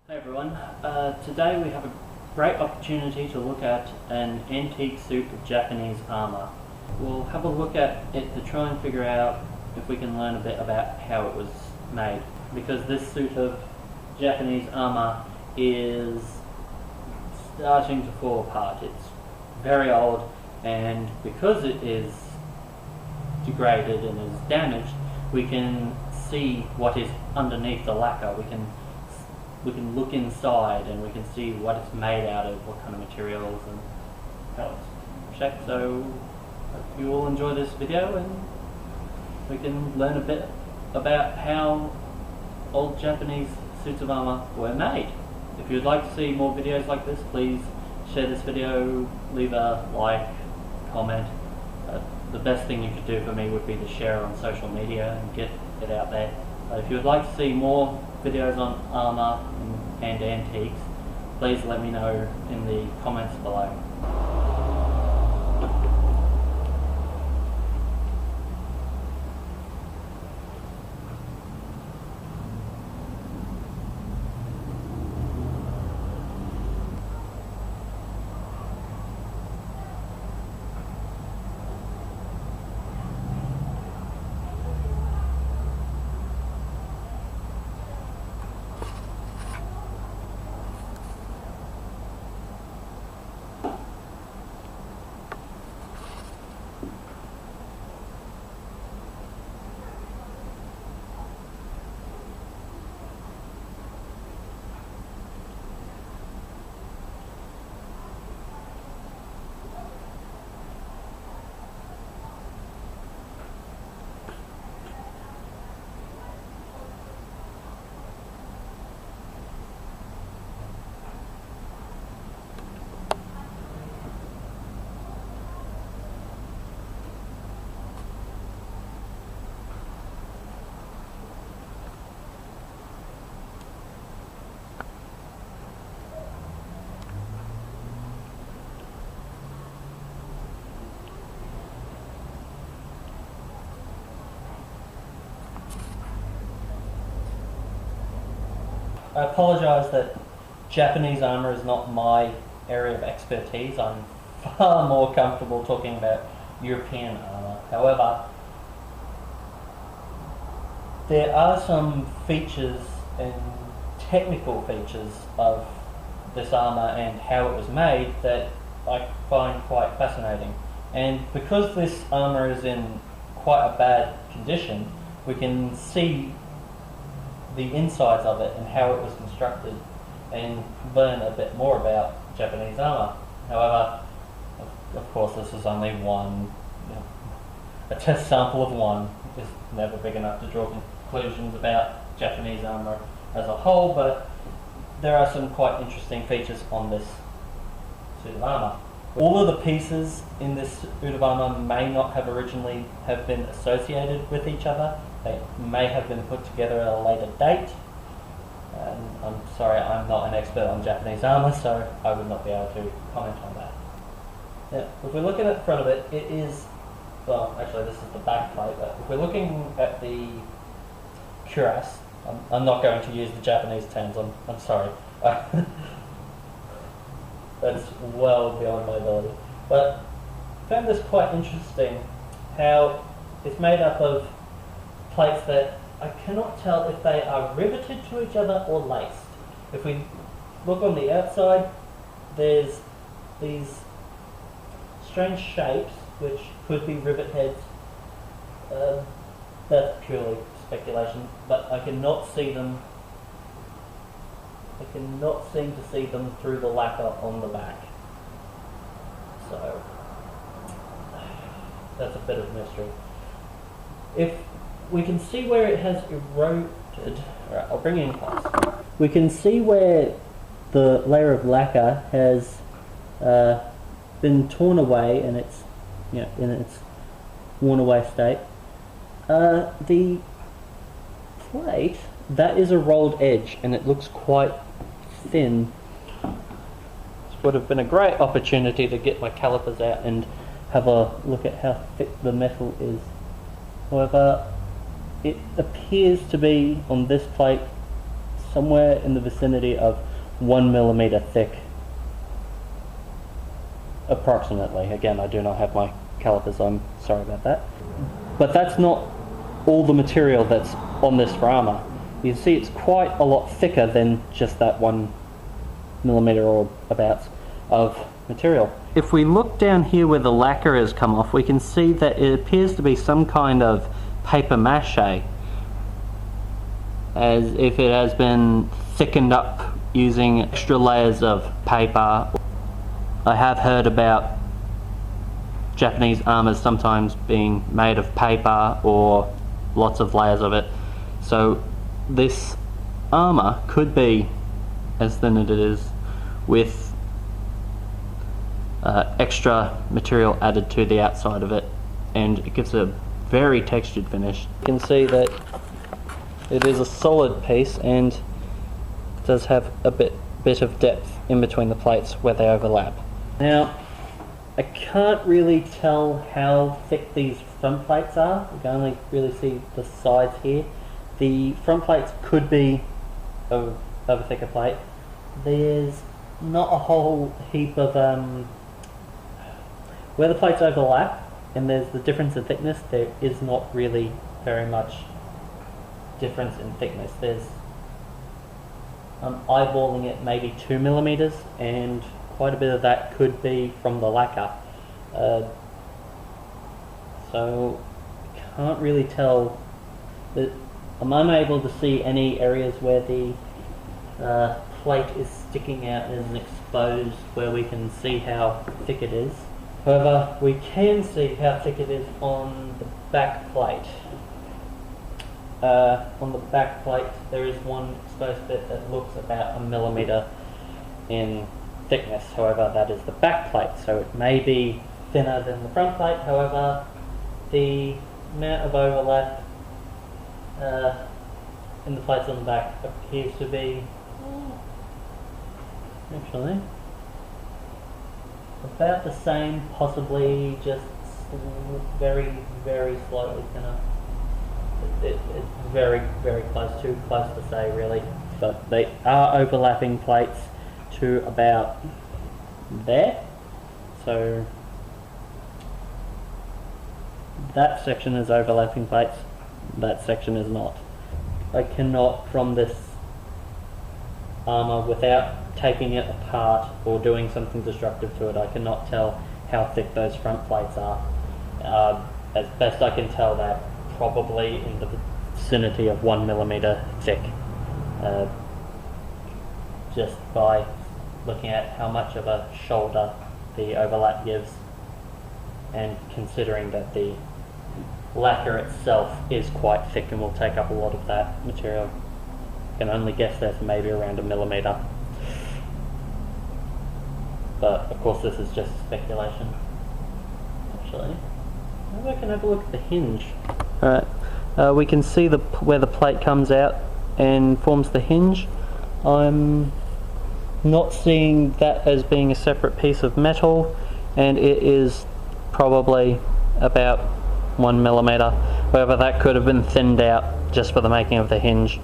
Hey everyone, today we have a great opportunity to look at an antique suit of Japanese armour. We'll have a look at it to try and figure out if we can learn a bit about how it was made, because this suit of Japanese armour is starting to fall apart. It's very old, and because it is degraded and is damaged, we can see what is underneath the lacquer. We can look inside and we can see what it's made out of, what kind of materials and how it's shaped. So hope you all enjoy this video and we can learn a bit about how old Japanese suits of armour were made. If you'd like to see more videos like this, please share this video, leave a like, comment. The best thing you could do for me would be to share on social media and get it out there. If you would like to see more videos on armour and antiques, please let me know in the comments below. I apologise that Japanese armour is not my area of expertise. I'm far more comfortable talking about European armour. However, there are some features and technical features of this armour and how it was made that I find quite fascinating. And because this armour is in quite a bad condition, we can see the insides of it and how it was constructed and learn a bit more about Japanese armour. However, of course this is only one, a test sample of one is never big enough to draw conclusions about Japanese armour as a whole, but there are some quite interesting features on this suit of armour. All of the pieces in this suit of armour may not have originally have been associated with each other. They may have been put together at a later date. And I'm sorry, I'm not an expert on Japanese armour, so I would not be able to comment on that. Now, if we're looking at the front of it, it is, well, actually this is the back plate, but if we're looking at the cuirass, I'm not going to use the Japanese terms, I'm sorry. That's well beyond my ability. But I found this quite interesting, how it's made up of plates that I cannot tell if they are riveted to each other or laced. If we look on the outside, there's these strange shapes which could be rivet heads. That's purely speculation, but I cannot see them. I cannot seem to see them through the lacquer on the back. So that's a bit of a mystery. If we can see where it has eroded. Alright, I'll bring it in close. We can see where the layer of lacquer has been torn away and it's in its worn away state. The plate, that is a rolled edge and it looks quite thin. This would have been a great opportunity to get my calipers out and have a look at how thick the metal is. However, it appears to be on this plate somewhere in the vicinity of 1 millimeter thick, approximately. Again, I do not have my calipers, I'm sorry about that. But that's not all the material that's on this for armour. You can see it's quite a lot thicker than just that 1 millimeter or abouts of material. If we look down here where the lacquer has come off, we can see that it appears to be some kind of paper mache, as if it has been thickened up using extra layers of paper. I have heard about Japanese armours sometimes being made of paper or lots of layers of it. So this armour could be as thin as it is, with extra material added to the outside of it, and it gives a very textured finish. You can see that it is a solid piece and does have a bit of depth in between the plates where they overlap. Now, I can't really tell how thick these front plates are. You can only really see the sides here. The front plates could be of a thicker plate. There's not a whole heap of where the plates overlap and there's the difference in thickness. There is not really very much difference in thickness. I'm eyeballing it maybe 2 millimeters, and quite a bit of that could be from the lacquer. So can't really tell. I'm unable to see any areas where the plate is sticking out and is exposed where we can see how thick it is. However, we can see how thick it is on the back plate. On the back plate there is one exposed bit that looks about 1 millimeter in thickness. However, that is the back plate, so it may be thinner than the front plate. However, the amount of overlap in the plates on the back appears to be actually about the same, possibly just very, very slightly thinner. It's very, very close, too close to say really, but they are overlapping plates to about there. So that section is overlapping plates, that section is not. I cannot, from this armour, without taking it apart or doing something destructive to it, I cannot tell how thick those front plates are. As best I can tell, they're probably in the vicinity of 1 millimeter thick, just by looking at how much of a shoulder the overlap gives, and considering that the lacquer itself is quite thick and will take up a lot of that material. I can only guess that's maybe around 1 millimeter. But of course this is just speculation. Actually, maybe I can have a look at the hinge. Alright, we can see where the plate comes out and forms the hinge. I'm not seeing that as being a separate piece of metal, and it is probably about 1 millimeter. However, that could have been thinned out just for the making of the hinge.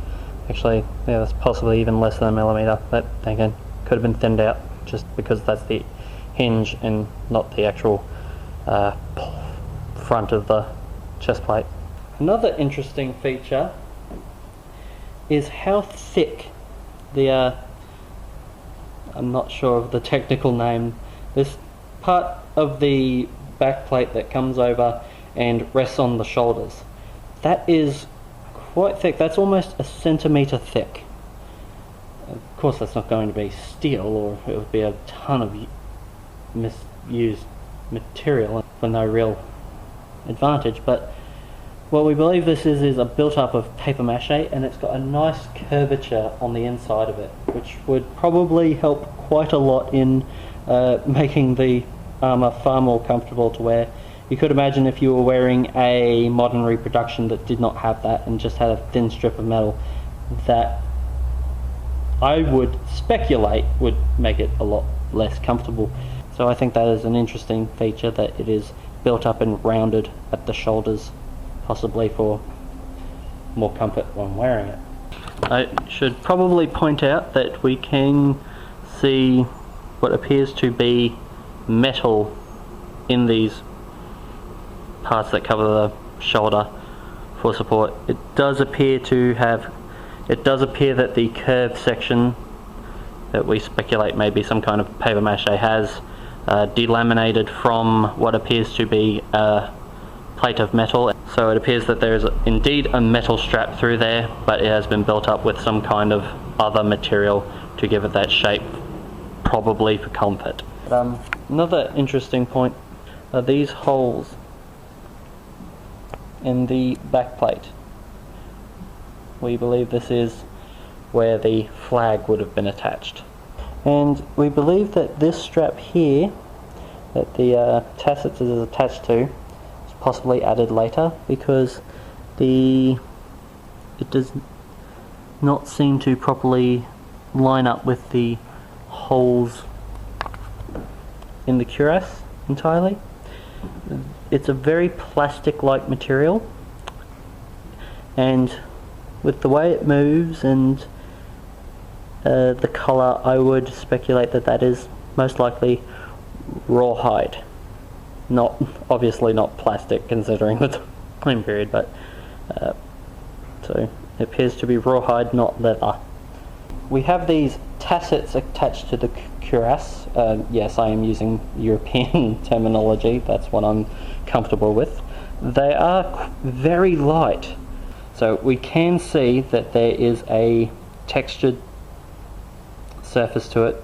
Actually, yeah, that's possibly even less than 1 millimeter. That, again, could have been thinned out just because that's the hinge and not the actual front of the chest plate. Another interesting feature is how thick the I'm not sure of the technical name, this part of the back plate that comes over and rests on the shoulders. That is quite thick. That's almost 1 centimeter thick. Of course that's not going to be steel, or it would be a ton of misused material for no real advantage, but what we believe this is a built-up of paper mache, and it's got a nice curvature on the inside of it, which would probably help quite a lot in making the armour far more comfortable to wear. You could imagine if you were wearing a modern reproduction that did not have that and just had a thin strip of metal, that I would speculate would make it a lot less comfortable. So I think that is an interesting feature, that it is built up and rounded at the shoulders, possibly for more comfort when wearing it. I should probably point out that we can see what appears to be metal in these parts that cover the shoulder for support. It does appear that the curved section that we speculate may be some kind of paper mache has delaminated from what appears to be a plate of metal. So it appears that there is indeed a metal strap through there, but it has been built up with some kind of other material to give it that shape, probably for comfort. Another interesting point are these holes in the back plate. We believe this is where the flag would have been attached. And we believe that this strap here that the tassets is attached to is possibly added later, because it does not seem to properly line up with the holes in the cuirass entirely. It's a very plastic-like material, and with the way it moves and the colour, I would speculate that that is most likely rawhide. Obviously not plastic, considering the time period, but so it appears to be rawhide, not leather. We have these tassets attached to the cuirass. Yes, I am using European terminology, that's what I'm comfortable with. They are very light, so we can see that there is a textured surface to it,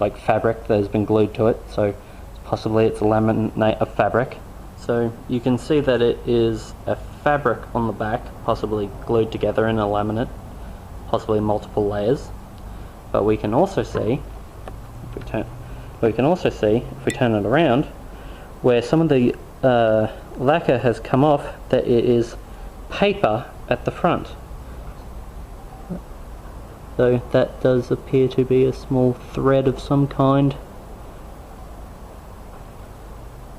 like fabric that has been glued to it, so possibly it's a laminate of fabric. So you can see that it is a fabric on the back, possibly glued together in a laminate, possibly multiple layers. But we can also see, if we turn it around, where some of the lacquer has come off, that it is paper at the front. So that does appear to be a small thread of some kind.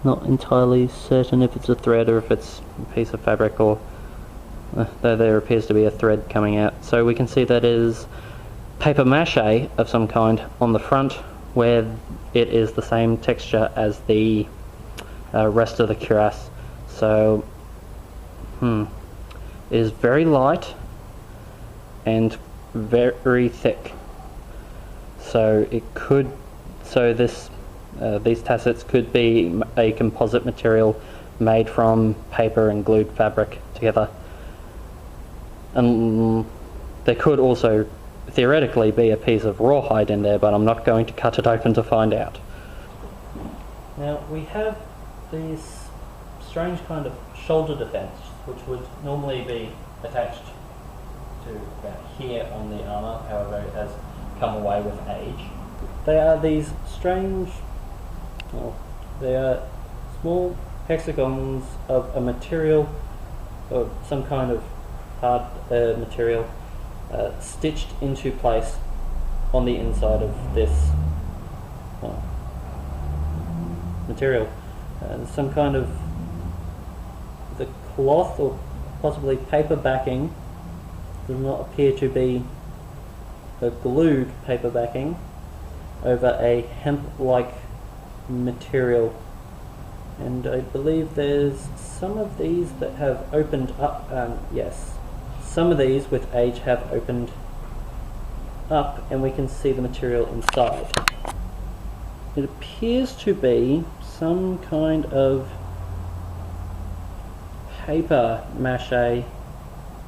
Not entirely certain if it's a thread or if it's a piece of fabric, or though there appears to be a thread coming out. So we can see that it is paper mache of some kind on the front, where it is the same texture as the rest of the cuirass. So it is very light and very thick. So these tassets could be a composite material made from paper and glued fabric together. And there could also theoretically be a piece of rawhide in there, but I'm not going to cut it open to find out. Now we have this strange kind of shoulder defense, which would normally be attached to about here on the armour, however it has come away with age. They are these strange, they are small hexagons of a material, or some kind of hard material, stitched into place on the inside of this material. Some kind of the cloth or possibly paper backing does not appear to be a glued paper backing over a hemp-like material, and I believe there's some of these that have opened up. Yes, some of these with age have opened up, and we can see the material inside. It appears to be some kind of paper mache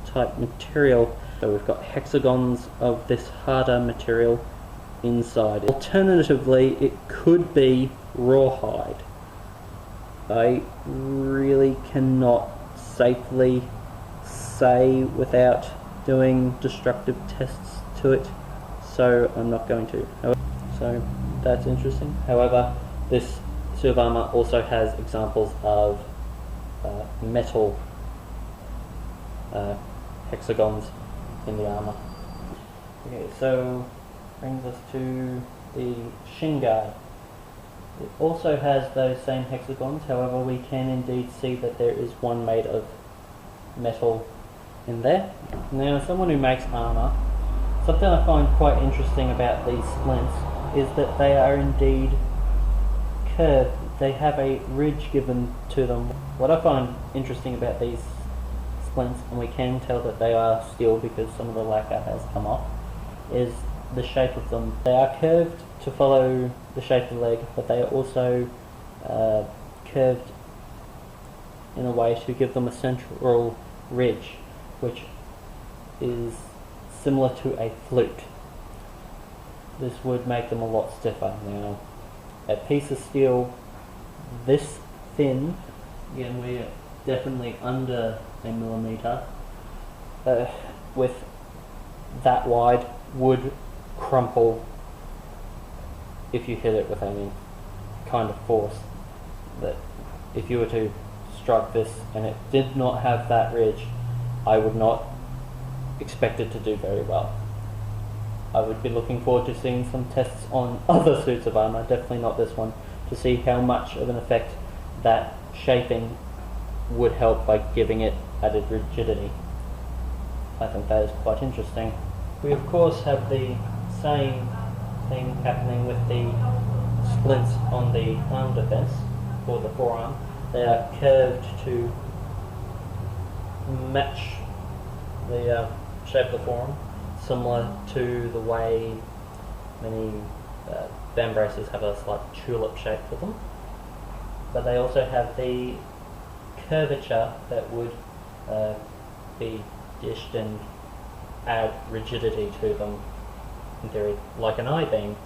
type material. So we've got hexagons of this harder material inside. Alternatively, it could be rawhide. I really cannot safely say without doing destructive tests to it, so I'm not going to. So that's interesting. However, this suit of armour also has examples of metal hexagons in the armour. Okay, so brings us to the shin guard. It also has those same hexagons, however we can indeed see that there is one made of metal in there. Now, someone who makes armour Something I find quite interesting about these splints is that they are indeed curved. They have a ridge given to them. What I find interesting about these splints, and we can tell that they are steel because some of the lacquer has come off, is the shape of them. They are curved to follow the shape of the leg, but they are also curved in a way to give them a central ridge, which is similar to a flute. This would make them a lot stiffer. Now, a piece of steel this thin, again we're definitely under a millimetre, with that wide would crumple if you hit it with any kind of force. That if you were to strike this and it did not have that ridge, I would not expect it to do very well. I would be looking forward to seeing some tests on other suits of armour, definitely not this one, to see how much of an effect that shaping would help by giving it added rigidity. I think that is quite interesting. We of course have the same thing happening with the splints on the arm defence for the forearm. They are curved to match the shape of the forearm, similar to the way many band braces have a slight tulip shape to them. But they also have the curvature that would be dished and add rigidity to them, in theory, like an I-beam.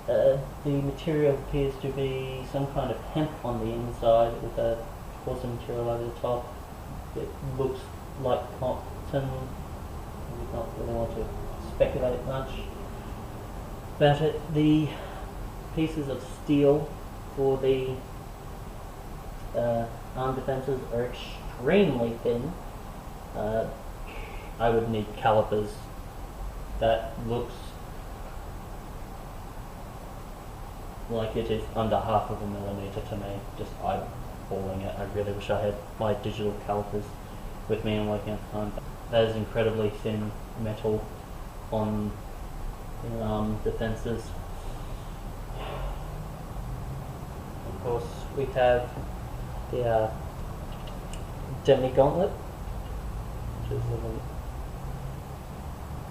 The material appears to be some kind of hemp on the inside with a coarser material over the top. It looks like cotton. I would not really want to speculate much. But the pieces of steel for the arm defences are extremely thin. I would need calipers. That looks like it is under half of a millimetre to me, just eyeballing it. I really wish I had my digital calipers with me and working at the time. That is incredibly thin metal on arm defences. Of course, we have the demi gauntlet,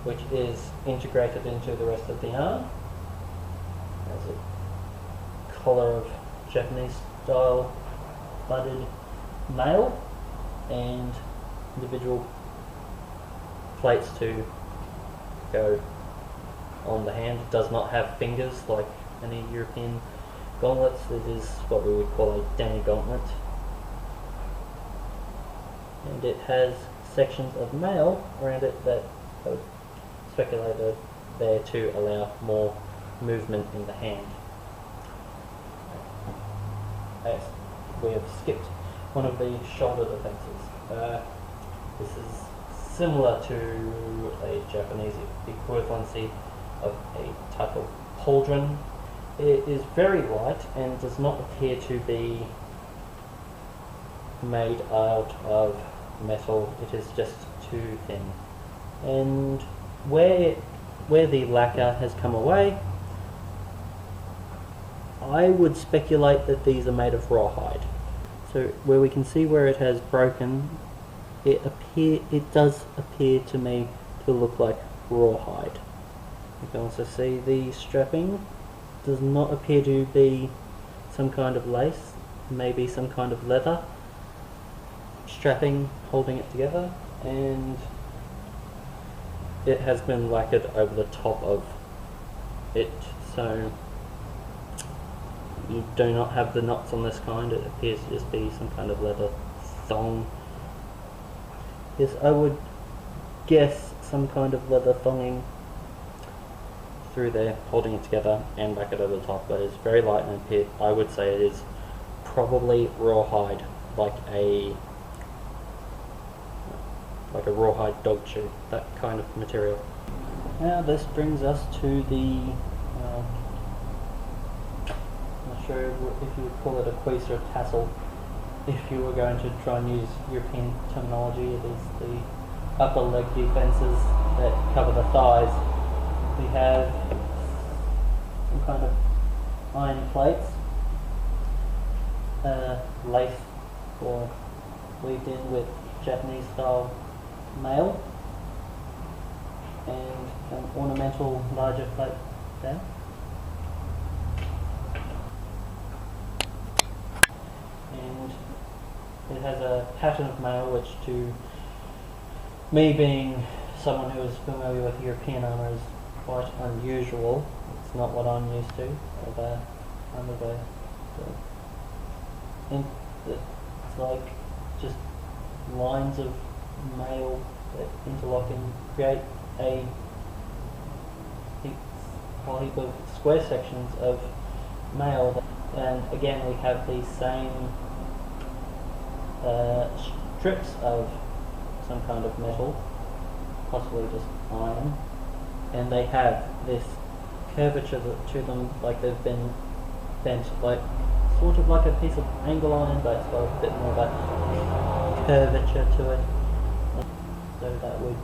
which is integrated into the rest of the arm. There's a collar of Japanese style budded mail and individual plates to go on the hand. It does not have fingers like any European gauntlets. This is what we would call a demi gauntlet. And it has sections of mail around it that I would speculate are there to allow more movement in the hand. As we have skipped one of the shoulder defences. This is similar to a Japanese equivalency of a type of pauldron. It is very light and does not appear to be made out of metal. It is just too thin. And where the lacquer has come away, I would speculate that these are made of rawhide. So where we can see where it has broken, it does appear to me to look like rawhide. You can also see the strapping does not appear to be some kind of lace, maybe some kind of leather strapping holding it together, and it has been lacquered over the top of it, so you do not have the knots on this kind. It appears to just be some kind of leather thong. Yes, I would guess some kind of leather thonging through there, holding it together and lacquered over the top, but it's very light and I would say it is probably rawhide, like a rawhide dog chew, that kind of material. Now this brings us to the, I'm not sure if you would call it a cuisse or tassel, if you were going to try and use European terminology. It is the upper leg defences that cover the thighs. We have some kind of iron plates, laced or weaved in with Japanese style mail, and an ornamental larger plate there. And it has a pattern of mail which, to me being someone who is familiar with European armour, is quite unusual. It's not what I'm used to of armour. It's like just lines of mail that interlock and create a whole heap of square sections of mail. And again, we have these same strips of some kind of metal, possibly just iron, and they have this curvature to them, like they've been bent, like sort of like a piece of angle iron, but it's got a bit more of a curvature to it. So that would,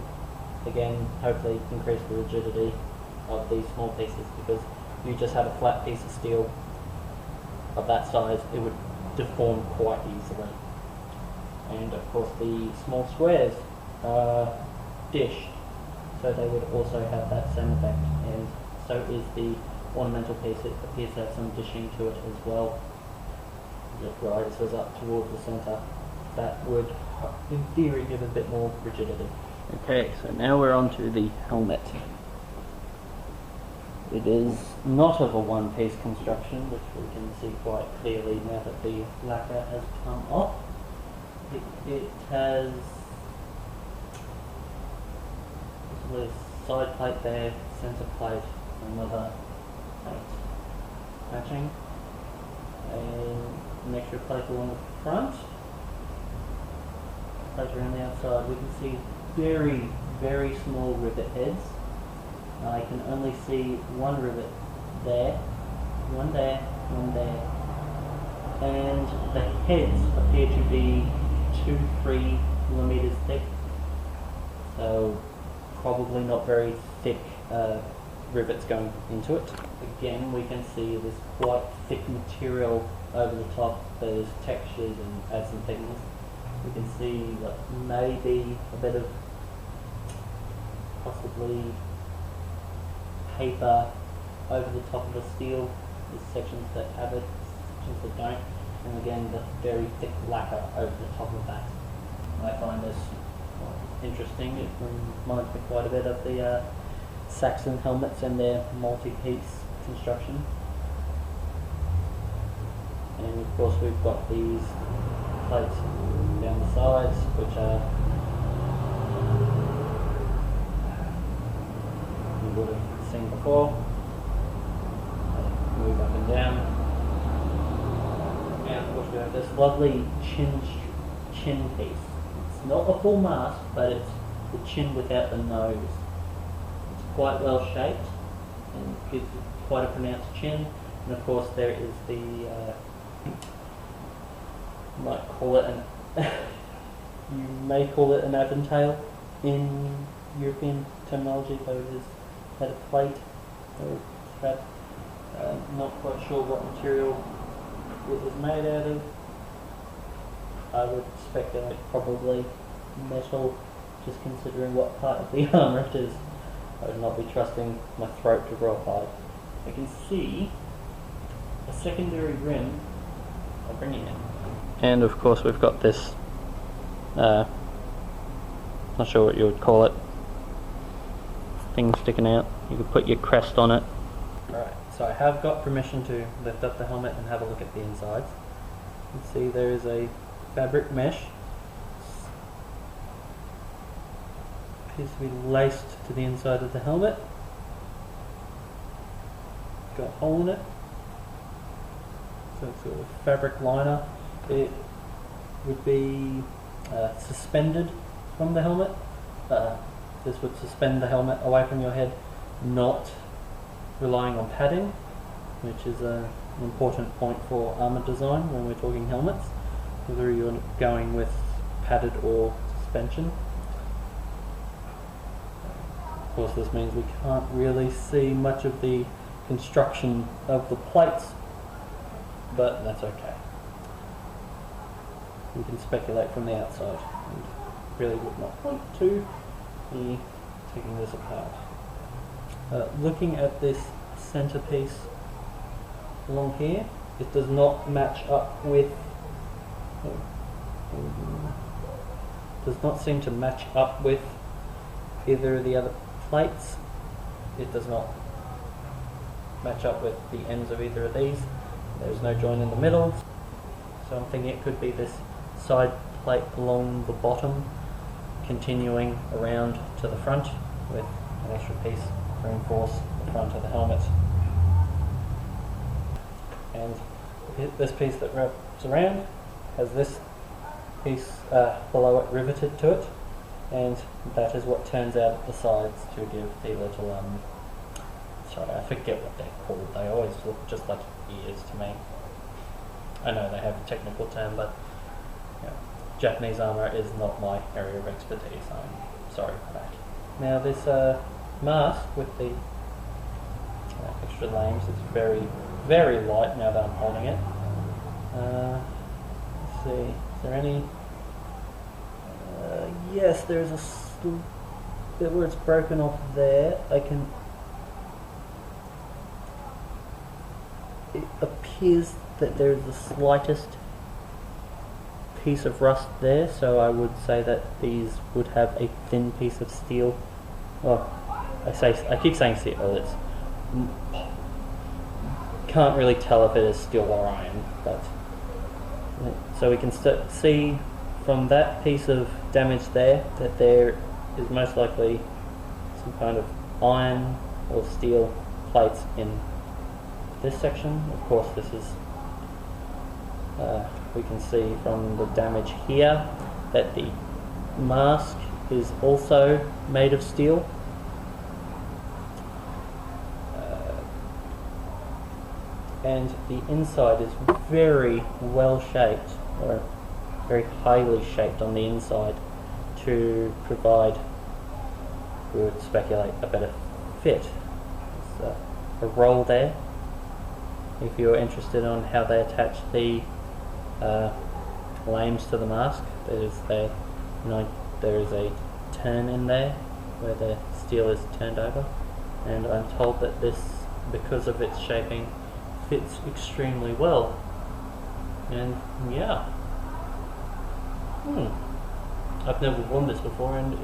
again, hopefully increase the rigidity of these small pieces, because if you just had a flat piece of steel of that size, it would deform quite easily. And of course the small squares are dished, so they would also have that same effect, and so is the ornamental piece. It appears to have some dishing to it as well. It rises up towards the centre. That would, in theory, give a bit more rigidity. Okay, so now we're on to the helmet. It is not of a one-piece construction, which we can see quite clearly now that the lacquer has come off. It has a side plate there, centre plate, another plate matching, and an extra plate along the front, plate around the outside. We can see very, very small rivet heads. I can only see one rivet there, one there, one there, and the heads appear to be 2-3 millimeters thick, so probably not very thick rivets going into it. Again, we can see this quite thick material over the top. There's textures and adds some thickness. We can see that maybe a bit of possibly paper over the top of the steel. There's sections that have it, sections that don't, and again the very thick lacquer over the top of that. I find this quite interesting. It reminds me quite a bit of the Saxon helmets and their multi-piece construction. And of course we've got these plates down the sides, which are, you would have seen before. They move up and down. And of course we have this lovely chin piece. It's not a full mask, but it's the chin without the nose. It's quite well shaped and gives it quite a pronounced chin. And of course there is the, you might call it you may call it an aventail in European terminology, though it is had a plate or strap. Not quite sure what material it was made out of. I would speculate probably metal, just considering what part of the armour it is. I would not be trusting my throat to rawhide. I can see a secondary rim. I'll bring it in. And of course we've got this, not sure what you would call it, thing sticking out. You could put your crest on it. Alright, so I have got permission to lift up the helmet and have a look at the insides. You can see there is a fabric mesh. Appears to be laced to the inside of the helmet. Got a hole in it. So it's a fabric liner. It would be suspended from the helmet. This would suspend the helmet away from your head, not relying on padding, which is an important point for armour design when we're talking helmets, whether you're going with padded or suspension. Of course, this means we can't really see much of the construction of the plates, but that's okay. We can speculate from the outside, and really would not want to be taking this apart. Looking at this centerpiece along here, it does not match up with, does not seem to match up with either of the other plates. It does not match up with the ends of either of these. There's no joint in the middle, so I'm thinking it could be this side plate along the bottom continuing around to the front with an extra piece to reinforce the front of the helmet. And this piece that wraps around has this piece below it riveted to it, and that is what turns out at the sides to give the little, sorry, I forget what they're called. They always look just like ears to me. I know they have a technical term, but you know, Japanese armour is not my area of expertise. I'm sorry for that. Now this mask with the extra lames is very, very light now that I'm holding it. Let's see, is there any... yes, there's a bit where it's broken off there. It appears that there's the slightest piece of rust there, so I would say that these would have a thin piece of steel. Well, I keep saying steel. It's can't really tell if it is steel or iron, but so we can see from that piece of damage there that there is most likely some kind of iron or steel plates in this section. Of course, this is we can see from the damage here that the mask is also made of steel. And the inside is very well shaped, or very highly shaped on the inside, to provide, we would speculate, a better fit. There's a roll there. If you're interested on how they attach the lames to the mask, there is a turn in there where the steel is turned over, and I'm told that this, because of its shaping, fits extremely well. And yeah, I've never worn this before, and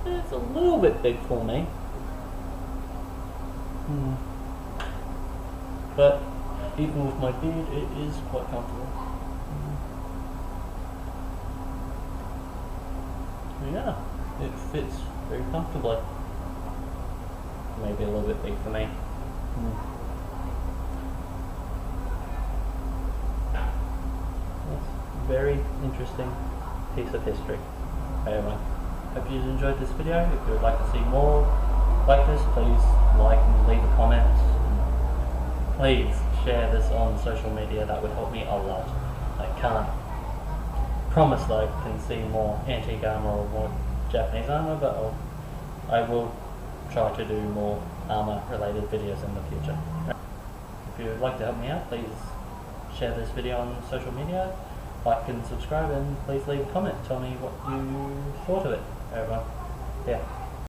it's a little bit big for me. But even with my beard, it is quite comfortable. Yeah, it fits very comfortably. Maybe a little bit big for me. Very interesting piece of history. Anyway, hope you enjoyed this video. If you would like to see more like this, please like and leave a comment. Please share this on social media, that would help me a lot. I can't promise that I can see more antique armour or more Japanese armour, but I will try to do more armour related videos in the future. If you would like to help me out, please share this video on social media, like and subscribe, and please leave a comment. Tell me what you thought of it, everyone. Yeah.